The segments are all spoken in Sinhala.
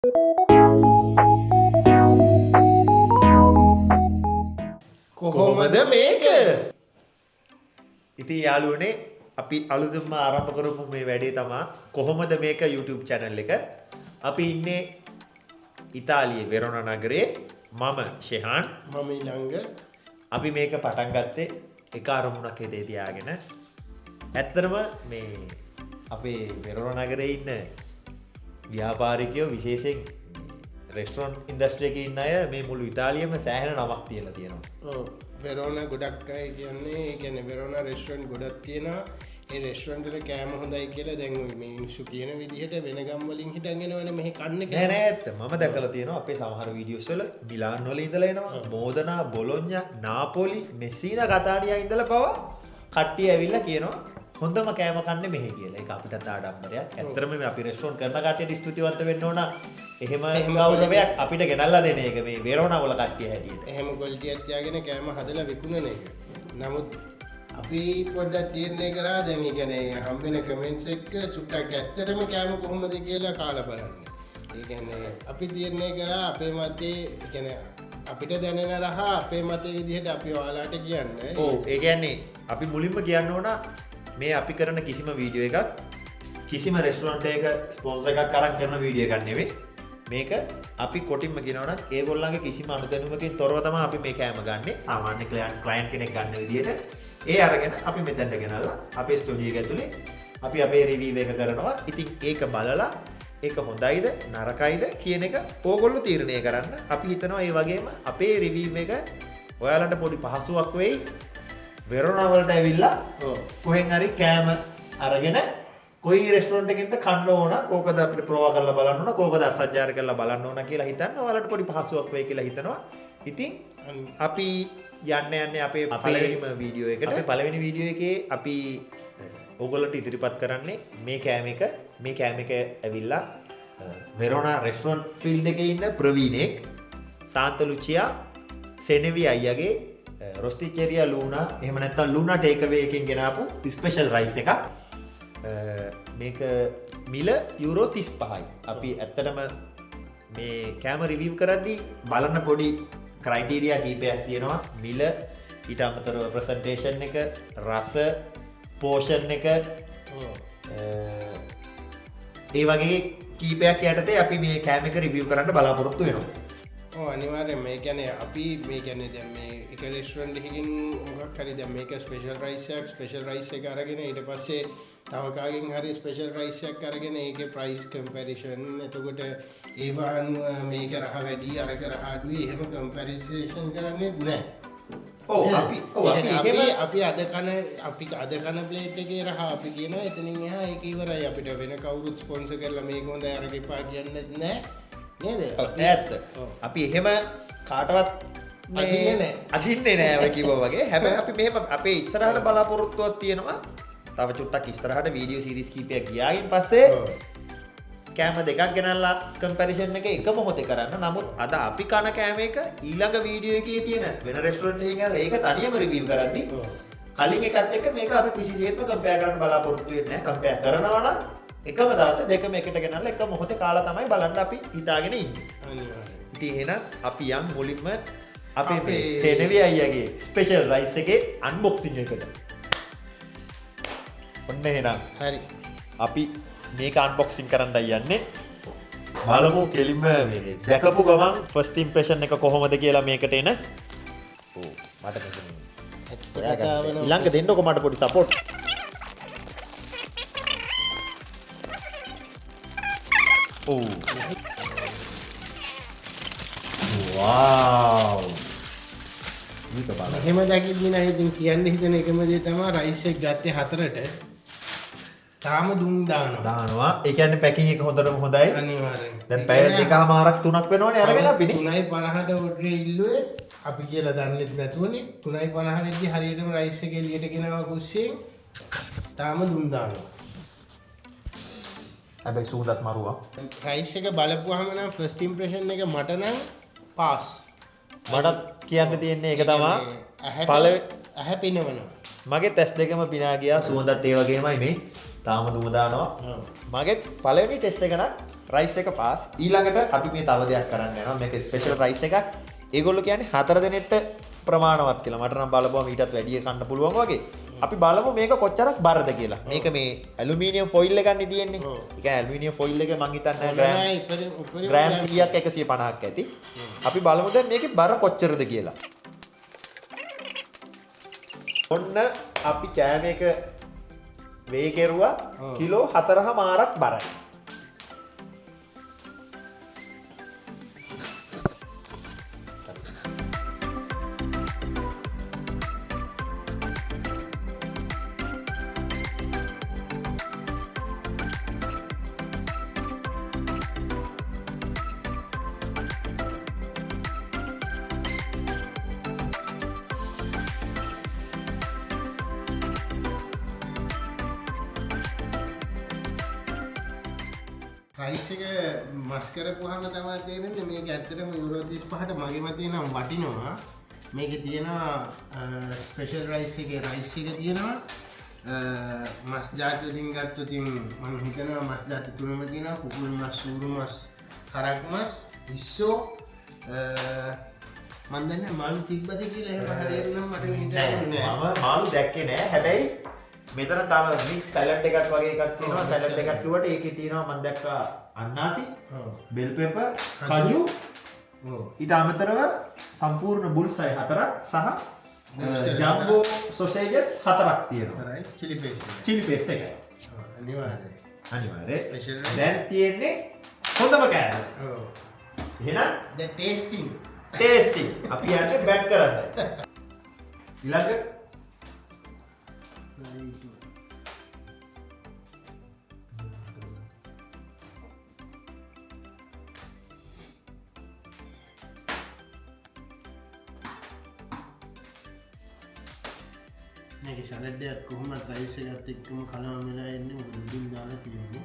කොහොමද මේක? ඉතින් යාළුවනේ අපි අලුතින්ම ආරම්භ කරපු මේ වැඩේ තමයි කොහොමද මේක YouTube channel එක. අපි ඉන්නේ ඉතාලියේ වෙරෝනා නගරේ. මම ෂෙහාන්. මම ඊළඟ. අපි මේක පටන් ගත්තේ එක අරමුණක් හිතේ තියාගෙන. ඇත්තටම මේ අපේ වෙරෝනා නගරේ ඉන්න ව්‍යාපාරිකයෝ විශේෂයෙන් රෙස්ටොරන්ට් ඉන්ඩස්ට්‍රි එකේ ඉන්න අය මේ මුළු ඉතාලියේම සෑහෙන නමක් තියලා තියෙනවා. ඔව් වෙරෝනා ගොඩක් අය කියන්නේ වෙරෝනා රෙස්ටොරන්ට් ගොඩක් තියෙනවා. ඒ රෙස්ටොරන්ට් වල කෑම හොඳයි කියලා දැන් මේ මිනිස්සු කියන විදිහට වෙන ගම් වලින් හිටන් එනවනේ මෙහි කන්නේ නෑ නෑ ඇත්ත මම දැකලා තියෙනවා අපේ සමහර වීඩියෝස් වල මිලාන් වල ඉඳලා එනවා මෝදනා බොලොඤ්ඤා නාපෝලි මෙසීනා කතානියා ඉඳලා පවා කට්ටිය ඇවිල්ලා කියනවා හොඳම කෑම කන්නේ මෙහි කියලා. ඒක අපිටත් ආඩම්බරයක්. ඇත්තටම මේ අපි රෙස්ටොරන්ට් කරන කට්ටියට ස්තුතිවන්ත වෙන්න ඕන. එහෙම ගෞරවයක් අපිට ගෙනල්ලා දෙන එක මේ වෙරෝනා වල කට්ටිය හැටියට. එහෙම ක්වොලිටියක් තියාගෙන කෑම හදලා විකුණන එක. නමුත් අපි පොඩ්ඩක් තීරණය කරා දැන් ඒ කියන්නේ හම්බෙන කමෙන්ට්ස් එක චුට්ටක් ඇත්තටම කෑම කොහොමද කියලා කාලා බලන්න. ඒ කියන්නේ අපි තීරණය කරා අපේ මතේ ඒ කියන්නේ අපිට දැනෙන රහ අපේ මතේ විදිහට අපි ඔයාලට කියන්න. ඔව් ඒ කියන්නේ අපි මුලින්ම කියන්න ඕන මේ අපි කරන කිසිම වීඩියෝ එකක් කිසිම රෙස්ටොරන්ට් එකක ස්පොන්සර් එකක් අරන් කරන වීඩියෝ එකක් නෙවෙයි. මේක අපි කොටින්ම කියනවා නම් ඒගොල්ලන්ගේ කිසිම අනුදැනුමකින් තොරව තමයි අපි මේ කෑම ගන්නෙ. සාමාන්‍ය ක්ලයන්ට් කෙනෙක් ගන්න විදිහට ඒ අරගෙන අපි මෙතනට ගෙනල්ලා අපේ ස්ටුඩියෝ එක ඇතුලේ අපි අපේ රිවිව් එක කරනවා. ඉතින් ඒක බලලා ඒක හොඳයිද නරකයිද කියන එක ඕගොල්ලෝ තීරණය කරන්න. අපි හිතනවා ඒ වගේම අපේ රිවිව් එක ඔයාලට පොඩි පහසුවක් වෙයි. වෙරෝනා වලට ඇවිල්ලා කොහෙන් හරි කෑම අරගෙන කොයි රෙස්ටොරන්ට් එකකින්ද කන්න ඕන කෝකද අපිට ප්‍රෝවා කරලා බලන්න ඕන කෝකද අසජ්ජාර කරලා බලන්න ඕන කියලා හිතන්න ඔයාලට පොඩි පහසුවක් වෙයි කියලා හිතනවා. ඉතින් අපි යන්නේ අපේ පළවෙනිම වීඩියෝ එකට. අපේ පළවෙනි වීඩියෝ එකේ අපි ඔයගොල්ලන්ට ඉදිරිපත් කරන්නේ මේ කෑම එක ඇවිල්ලා වෙරෝනා රෙස්ටොරන්ට් ෆීල්ඩ් එකේ ඉන්න ප්‍රවීණෙක් සාන්ත ලුචියා සෙනෙවි අයියාගේ රොස්ටිචෙරියා ලූනා එහෙම නැත්නම් ලූනා ටේක් අවේ එකෙන් ගෙනාපු ස්පෙෂල් රයිස් එකක්. මේක මිල යුරෝ 35යි. අපි ඇත්තටම මේ කෑම රිවිව් කරද්දී බලන්න පොඩි ක්‍රයිටීරියා කීපයක් තියෙනවා. මිල ඊට අමතරව ප්‍රසන්ටේෂන් එක රස පෝෂන් එක ඒ වගේ කීපයක් යටතේ අපි මේ කෑම එක රිවිව් කරන්න බලාපොරොත්තු වෙනවා. ඔව් අනිවාර්යෙන් මේ කියන්නේ අපි මේ කියන්නේ දැන් මේ එක රෙස්ටොරන්ට් එකකින් මොකක් හරි දැන් මේක ස්පෙෂල් රයිස් එක අරගෙන ඊට පස්සේ තව කාගෙන් හරි ස්පෙෂල් රයිස් එකක් අරගෙන ඒකේ ප්‍රයිස් කම්පැරිසන් එතකොට ඒවන් මේක රහ වැඩි අරක රහ අඩුයි එහෙම කම්පැරිසන් කරන්නේ නැහැ. ඔව් අපි අද කන ප්ලේට් එකේ රහ අපි කියනවා එතනින් එහා ඒක ඉවරයි අපිට වෙන කවුරුත් ස්පොන්සර් කරලා මේක හොඳයි අරක එපා කියන්නේ නැහැ නේද? ඇත්ත. අපි එහෙම කාටවත් අදින්නේ නෑ ඔය කිව්වා වගේ. හැබැයි අපි මෙහෙම අපේ ඉස්සරහට බලාපොරොත්තුවක් තියෙනවා. තව චුට්ටක් ඉස්සරහට වීඩියෝ සීරීස් කීපයක් ගියායින් පස්සේ කෑම දෙකක් ගෙනල්ලා කම්පැරිසන් එක එක මොහොතේ කරන්න. නමුත් අද අපි කන කෑම එක ඊළඟ වීඩියෝ එකේ තියෙන වෙන රෙස්ටොරන්ට් එකකින් ගිහලා ඒක තනියම රිවිව් කරද්දී කලින් එකත් එක්ක මේක අපි කිසිසේත්ම කම්පෙයාර් කරන්න බලාපොරොත්තු වෙන්නේ නැහැ. කම්පෙයාර් කරනවා නම් එකම දවසේ දෙකම එකට ගෙනල්ලා එක මොහොතේ කාලා තමයි බලන්න අපි හිතාගෙන ඉන්නේ. අනිවාර්යයෙන්. ඉතින් එහෙනම් අපි යන් මුලින්ම අපේ සෙනෙවි අයියාගේ ස්පෙෂල් රයිස් එකේ අන්බොක්සිං එකට. ඔන්න එහෙනම් හරි. අපි මේක අන්බොක්සිං කරන්නයි යන්නේ. බලමු කෙලින්ම මේ දැකපු ගමන් ෆස්ට් ඉම්ප්‍රෙෂන් එක කොහොමද කියලා මේකට එන. ඔව් මට මෙතන ඊළඟ දෙන්නකො මට පොඩි සපෝට්. ඔව්. වාව්. මේක බලන්න. එහෙම දැකිද්දී නම් ඉතින් කියන්න හිතන එකම දේ තමයි රයිස් එක ගත්තේ 4ට. තාම දුම් දානවා. ඒ කියන්නේ පැකින් එක හොඳටම හොඳයි. අනිවාර්යෙන්. දැන් පැය දෙකමාරක් 3ක් වෙනවනේ අරගෙන අපිනේ. 3:50ට ඔඩර් ඉල්ලුවේ අපි කියලා දන්නෙත් නැතුවනේ. 3:50 වෙද්දි හරියටම රයිස් එක එළියට ගෙනාවා කුස්සියෙන්. තාම දුම් දානවා. හැබැයි සූදත් මරුවා. රයිස් එක බලපුවාම නම් ෆස්ට් ඉම්ප්‍රෙෂන් එක මට නම් පාස්. මටත් කියන්න තියෙන්නේ ඒක තමයි. ඇහැ පිනවනවා. මගේ තැස් දෙකම පිනා ගියා. සුවඳත් ඒ වගේමයි මේ. තාම දුම දානවා. මගේ පළවෙනි ටෙස්ට් එක නම් රයිස් එක පාස්. ඊළඟට අපි මේ තව දෙයක් කරන්න යනවා. මේක ස්පෙෂල් රයිස් එකක්. ඒගොල්ලෝ කියන්නේ 4 දිනෙට ප්‍රමාණවත් කියලා. මට නම් බලපුවම ඊටත් වැඩිය කන්න පුළුවන් වගේ. අපි බලමු මේක කොච්චරක් බරද කියලා. මේක මේ ඇලුමිනියම් ෆොයිල් එකක්නේ තියෙන්නේ. ඒ කියන්නේ ඇලුමිනියම් ෆොයිල් එකේ මං හිතන්නේ ග්‍රෑම් 100ක් 150ක් ඇති. අපි බලමු දැන් මේකේ බර කොච්චරද කියලා. ඔන්න අපි කෑම එක වේ කෙරුවා කිලෝ 4.5ක් බරයි. රයිස් එක මස් කරපුවාම තමයි තේරෙන්නේ මේක ඇත්තටම යුරෝ 35ට මගේ මතේ නම් වටිනවා. මේකේ තියෙනවා ස්පෙෂල් රයිස් එකේ රයිස් එක තියෙනවා. මස් ජාති වලින් ගත්තොත් මම හිතනවා මස් ජාති තුනම තියෙනවා. කුකුල් මස්, සූරු මස්, කරක් මස්, ඉස්සෝ මන් දන්නේ මාළු තිබ්බද කියලා එහෙම හරියට නම් මට හිතෙන්නේ නෑ. මම මාළු දැක්කේ නෑ. හැබැයි මෙතන තව මික්ස් සලාඩ් එකක් වගේ එකක් තියෙනවා. සලාඩ් එකක් කිව්වට ඒකේ තියෙනවා මම දැක්කා අන්නාසි, බෙල් පෙපර්, කජු. ඊට අමතරව සම්පූර්ණ බුල්සයි 4ක් සහ ජම්බෝ සොසේජස් 4ක් තියෙනවා. හරි චිලි පේස්ට් එක. චිලි පේස්ට් එකයි. අනිවාර්යයෙන්. අනිවාර්යයෙන්. දැන් තියෙන්නේ හොඳම කෑම. ඔව්. එහෙනම් the tasting. අපි යන්නේ බැට් කරන්න. ඊළඟ මේක සලාඩ් එකක් කොහොමද රයිස් එකත් එක්කම කලවම් වෙලා එන්නේ උඩින් දාලා තියෙන්නේ.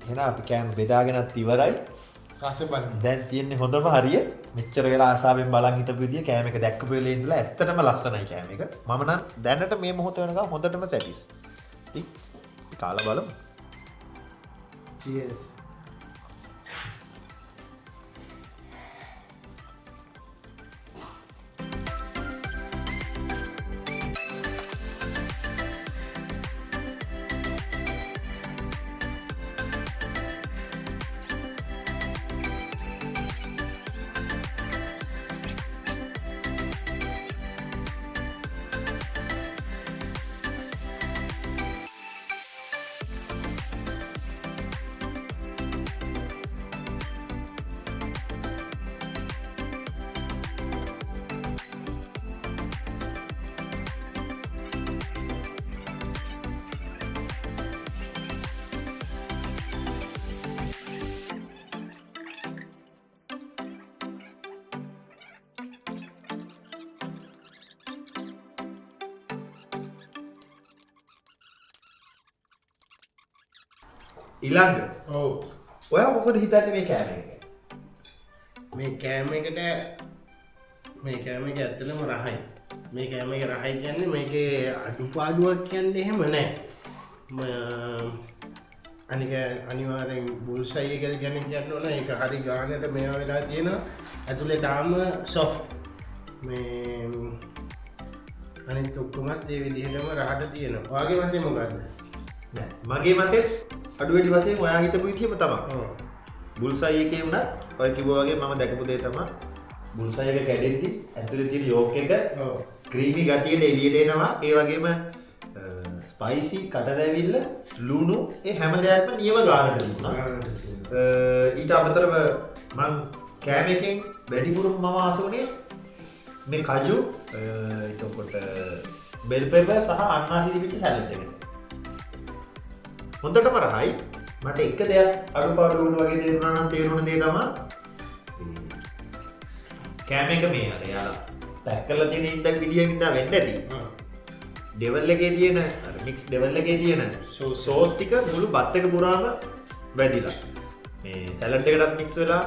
එහෙනම් අපි කෑම බෙදාගෙනත් ඉවරයි. රස බලන්න. දැන් තියෙන්නේ හොඳම හරිය. මෙච්චර වෙලා ආසාවෙන් බලන් හිටපු විදිය කෑම එක දැක්කපු වෙලේ ඉඳලා ඇත්තටම ලස්සනයි කෑම එක. මම නම් දැනට මේ මොහොත වෙනකම් හොඳටම සැටිස්. ඉතින් කාලා බලමු. cheers. ඊළඟ ඔව්. ඔයා මොකද හිතන්නේ මේ කෑම එක ගැන? මේ කෑම එකට මේ කෑම එක ඇත්තටම රහයි. මේ කෑම එක රහයි කියන්නේ මේකේ අඩුපාඩුවක් කියන්නේ එහෙම නැහැ. අනික අනිවාර්යෙන් බුල්සයි එක ගැන කියන්න ඕන. ඒක හරි ගානට මේවා වෙලා තියෙනවා. ඇතුලේ තාම සොෆ්ට්. මේ අනිත් ඔක්කොමත් ඒ විදිහටම රහට තියෙනවා. ඔයාගේ වශයෙන් මොකක්ද? මගේ මතේ අඩු වැඩි වශයෙන් ඔයා හිතපු විදිහම තමයි. බුල්සයි එකේ වුණත් ඔය කිව්වා වගේ මම දැකපු දේ තමයි බුල්සයි එක කැඩෙද්දි ඇතුලේ තියෙන යෝක් එක ක්‍රීමි ගතියට එළියට එනවා. ඒ වගේම ස්පයිසි කටරැවිල්ල ලුණු ඒ හැම දෙයක්ම නියම ගානට තිබුණා. ඊට අමතරව මම කෑම එකෙන් වැඩිපුරම මම ආසුනේ මේ කජු එතකොට බෙල් පෙපර් සහ අන්නාසිරි පිටි සැලඩ් එක. හොඳටම රහයි. මට එක දෙයක් අඩුපාඩු වගේ තේරුණා නම් තේරුණ දේ තමයි කෑම එක මේ අර යාලා පැක් කරලා තියෙන ඉන්දක් විදියෙන් ඉඳලා වෙන්න ඇති. ඩෙවල් එකේ තියෙන අර මික්ස් ඩෙවල් එකේ තියෙන සෝස් ටික මුළු බත් එක පුරාම වැදිලා. මේ සැලඩ් එකටත් මික්ස් වෙලා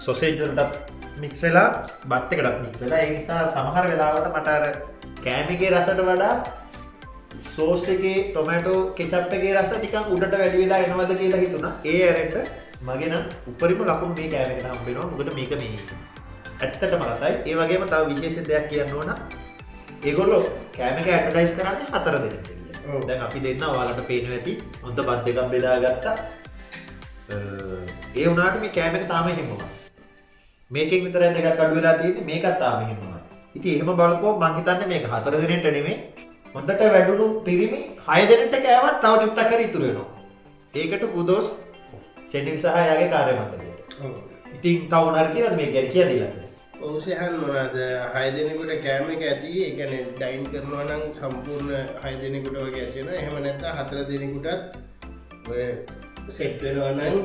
සොසේජ් වලටත් මික්ස් වෙලා බත් එකටත් මික්ස් වෙලා ඒ නිසා සමහර වෙලාවට මට අර කෑම එකේ රසට වඩා සෝස් එකේ ටොමැටෝ කෙචප් එකේ රස ටිකක් උඩට වැඩි වෙලා එනවද කියලා හිතුණා. ඒ ඇරෙන්න මගේ නම් උපරිම ලකුණු මේ කෑම එකට හම්බ වෙනවා. මොකද මේක මේ ඇත්තටම රසයි. ඒ වගේම තව විශේෂ දෙයක් කියන්න ඕන. ඒගොල්ලෝ කෑම එක ඇඩ්වර්ටයිස් කරන්නේ 4 දෙනෙක් කියලා. දැන් අපි දෙන්න ඔයාලට පේනවා ඇති. හොඳ බත් දෙකක් බෙදාගත්තා. ඒ වුණාට මේ කෑම එක තාම එහෙමමයි. මේකෙන් විතරයි දෙකක් අඩු වෙලා තියෙන්නේ. මේකත් තාම එහෙමමයි. ඉතින් එහෙම බලපුවම මං හිතන්නේ මේක 4 දෙනෙක්ට නෙමෙයි. හොඳට වැඩුණු පිරිමි 6 දෙනෙක්ට කෑවත් තව ටිකක් හරි ඉතුරු වෙනවා. ඒකට කුදොස් සෙන්ඩි සහ යාගේ කාර්ය මණ්ඩලයට. ඉතින් තව උනාර කියලාද මේ ගැන කියන්නේ ඊළඟට? ඔව් සහන් මොනවාද 6 දෙනෙකුට කෑම එක ඇති. ඒ කියන්නේ ඩයින් කරනවා නම් සම්පූර්ණ 6 දෙනෙකුට වගේ ඇති වෙනවා. එහෙම නැත්නම් 4 දෙනෙකුටත් ඔය සෙට් වෙනවා නම්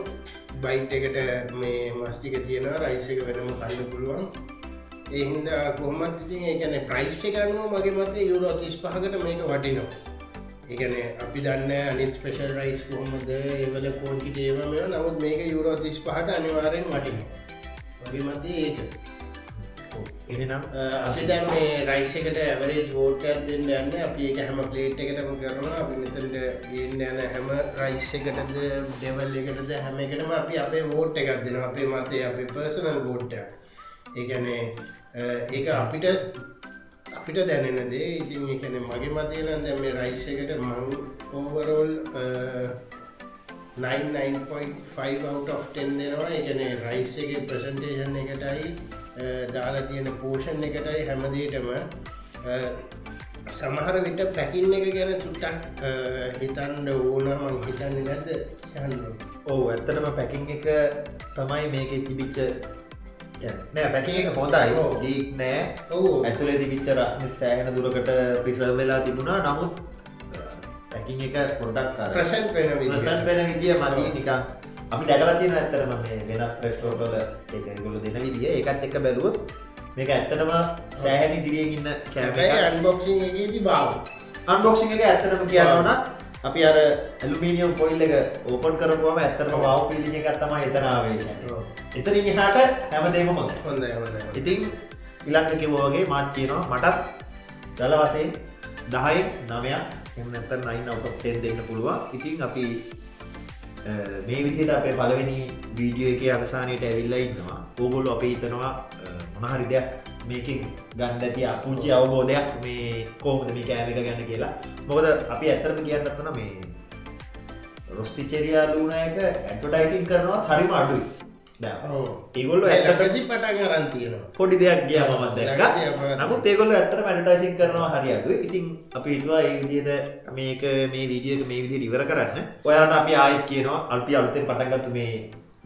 බයිට් එකට මේ මස් ටික තියෙනවා රයිස් එක වෙනම කන්න පුළුවන්. ඒ හින්දා කොහොමද ඉතින් ඒ කියන්නේ ප්‍රයිස් එක ගන්නවා මගේ මතේ යුරෝ 35කට මේක වටිනවා. ඒ කියන්නේ අපි දන්නේ අනිත් ස්පෙෂල් රයිස් කොහොමද ඒවල ක්වොන්ටිටි ඒවා මේවා නමුත් මේක යුරෝ 35ට අනිවාර්යෙන් වටිනවා. මගේ මතේ ඒක. එහෙනම් අපි දැන් මේ රයිස් එකට ඇවරේජ් වෝට් එකක් දෙන්න යන්නේ. අපි ඒක හැම ප්ලේට් එකකටම කරනවා. අපි මෙතනට ගේන්න යන හැම රයිස් එකකටද ඩෙවල් එකකටද හැම එකටම අපි අපේ වෝට් එකක් දෙනවා. අපේ මතේ අපේ පර්සනල් වෝට් එකක්. ඒ කියන්නේ ඒක අපිට දැනෙන දේ. ඉතින් ඒ කියන්නේ මගේ මතේ නම් දැන් මේ රයිස් එකට මම ඕවරෝල් 9.5 out of 10 දෙනවා. ඒ කියන්නේ රයිස් එකේ ප්‍රසන්ටේෂන් එකටයි දාලා තියෙන පෝෂන් එකටයි හැමදේටම. සමහර විට පැකින් එක ගැන චුට්ටක් හිතන්න ඕන. මං හිතන්නේ නැද්ද? ඔව් ඇත්තටම පැකින් එක තමයි මේකේ තිබිච්ච නෑ පැකින් එක හොඳයි. ලීක් නෑ. ඇතුලේ තිබිච්ච රස්නෙත් සෑහෙන දුරකට ප්‍රිසර්ව් වෙලා තිබුණා. නමුත් පැකින් එක පොඩ්ඩක් ප්‍රසන්ට් වෙන විදිය මදි නිකන්. අපි දැකලා තියෙනවා ඇත්තටම මේ වෙනත් රෙස්ටෝරන්ට් වල ඒක ඒගොල්ලෝ දෙන විදිය. ඒකත් එක්ක බැලුවොත් මේක ඇත්තටම සෑහෙන ඉදිරියෙන් ඉන්න කෑම එක. අන්බොක්සිං එකේදී බාව. අන්බොක්සිං එක ඇත්තටම කියනවා නම් අපි අර ඇලුමිනියම් ෆොයිල් එක ඕපන් කරපුවම ඇත්තටම වාව් ෆීලිං එකක් තමයි එතන ආවේ. එතනින් එහාට හැමදේම හොඳයි. හොඳයි. ඉතින් ඊළඟ කිව්වා වගේ මාත් කියනවා මටත් දල වශයෙන් 10න් 9ක් එහෙම නැත්නම් 9 out of 10 දෙන්න පුළුවන්. ඉතින් අපි මේ විදිහට අපේ පළවෙනි වීඩියෝ එකේ අවසානයේට ඇවිල්ලා ඉන්නවා. ඕගොල්ලෝ අපි හිතනවා මොන හරි දෙයක් මේකෙන් ගන්න ඇති අපුංචි අවබෝධයක් මේ කොහොමද මේ කෑම එක ගන්න කියලා. මොකද අපි ඇත්තටම කියන්නත් තන මේ රොස්ටිචෙරියා ලූනා එක ඇඩ්වර්ටයිසින් කරනවා හරිම අඩුයි. දැන් ඒගොල්ලෝ ඇත්තටම ප්‍රතිපටන් අරන් තියෙනවා. පොඩි දෙයක් ගියා මම දැක්කා. නමුත් ඒගොල්ලෝ ඇත්තටම ඇඩ්වර්ටයිසින් කරනවා හරි අඩුයි. ඉතින් අපි හිතුවා මේ විදිහට මේක මේ වීඩියෝ එක මේ විදිහට ඉවර කරන්න. ඔයාලට අපි ආයෙත් කියනවා අපි අලුතෙන් පටන් ගත්ත මේ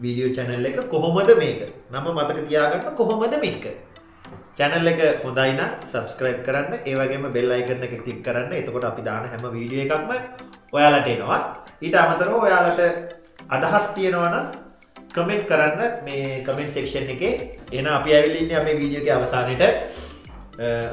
වීඩියෝ channel එක කොහොමද මේක? නම මතක තියාගන්න කොහොමද මේක? channel එක හොඳයි නම් subscribe කරන්න. ඒ වගේම bell icon එක click කරන්න. එතකොට අපි දාන හැම වීඩියෝ එකක්ම ඔයාලට එනවා. ඊට අමතරව ඔයාලට අදහස් තියෙනවා නම් කමෙන්ට් කරන්න මේ කමෙන්ට් සෙක්ෂන් එකේ. එහෙනම් අපි ඇවිල්ලා ඉන්නේ අපේ වීඩියෝ එකේ අවසානයේට.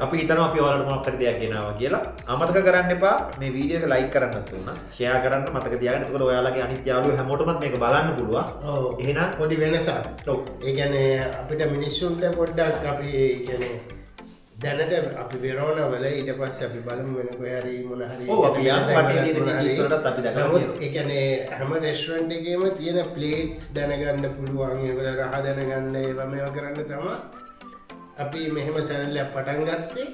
අපි හිතනවා අපි ඔයාලට මොකක් හරි දෙයක් ගෙනාවා කියලා. අමතක කරන්න එපා මේ වීඩියෝ එක ලයික් කරන්නත් උන. ෂෙයා කරන්න මතක තියාගන්න. එතකොට ඔයාලගේ අනිත් යාළුවෝ හැමෝටම මේක බලන්න පුළුවන්. ඔව්. එහෙනම් පොඩි වෙනසක්. ඔව්. ඒ කියන්නේ අපිට මිනිස්සුන්ට පොඩ්ඩක් අපි කියන්නේ දැනට අපි වෙරෝනා වල ඊට පස්සේ අපි බලමු වෙන කොහේ හරි මොන හරි ඔව් අපි යම් වටේ තියෙන සිටිස් වලටත් අපි දැකලා තියෙනවා. ඒ කියන්නේ හැම රෙස්ටොරන්ට් එකේම තියෙන ප්ලේට්ස් දැනගන්න පුළුවන්. ඒවල රහ දැනගන්න ඒවා මේවා කරන්න තමයි අපි මෙහෙම channel එකක් පටන් ගත්තේ.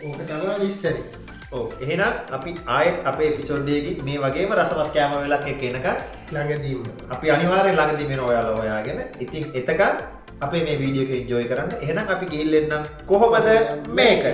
ඕක තමයි විස්තරය. ඔව්. එහෙනම් අපි ආයෙත් අපේ එපිසෝඩ් එකකින් මේ වගේම රසවත් කෑම වෙලක් එක්ක එනකන් ළඟදීම අපි අනිවාර්යෙන් ළඟදී වෙන ඔයාලා හොයාගෙන. ඉතින් එතකන් අපේ මේ වීඩියෝ එක එන්ජොයි කරන්න. එහෙනම් අපි ගිහින් එන්නම් කොහොමද මේක?